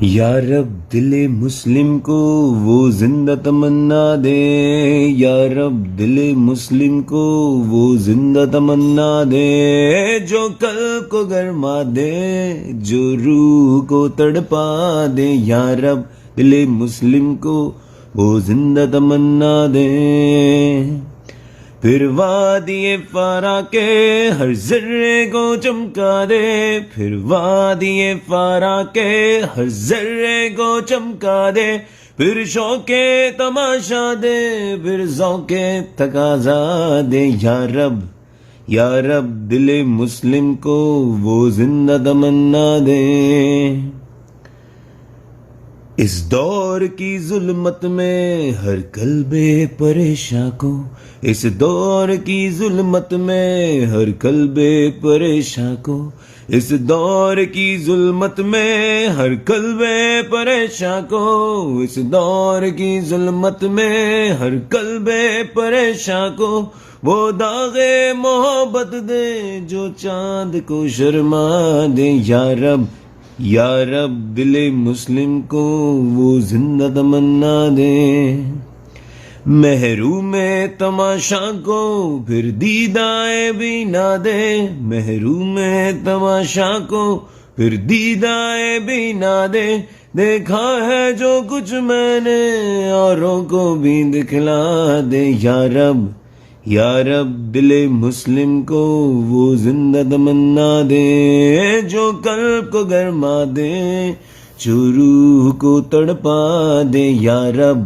یا رب دل مسلم کو وہ زندہ تمنا دے، یا رب دل مسلم کو وہ زندہ تمنا دے، جو قلب کو گرما دے، جو روح کو تڑپا دے، یا رب دل مسلم کو وہ زندہ تمنا دے۔ پھر وادی فارا کے ہر ذرے کو چمکا دے، پھر وادی فارا کے ہر ذرے کو چمکا دے، پھر شوق تماشا دے، پھر ذوق تقاضا دے، یا رب دل مسلم کو وہ زندہ تمنا دے۔ اس دور کی ظلمت میں ہر قلب پریشاں کو، اس دور کی ظلمت میں ہر قلب پریشاں کو، اس دور کی ظلمت میں ہر قلب پریشاں کو، اس دور کی ظلمت میں ہر قلب پریشاں کو، وہ داغ محبت دے جو چاند کو شرما دے، یا رب دل مسلم کو وہ زندہ تمنا دے۔ محروم تماشا کو پھر دیدائے بھی نہ دے، محروم تماشا کو پھر دیدائے بھی نہ دے، دیکھا ہے جو کچھ میں نے اوروں کو بھی دکھلا دے، یا رب دل مسلم کو وہ زندہ تمنا دے، جو قلب کو گرما دے، جو روح کو تڑپا دے، یا رب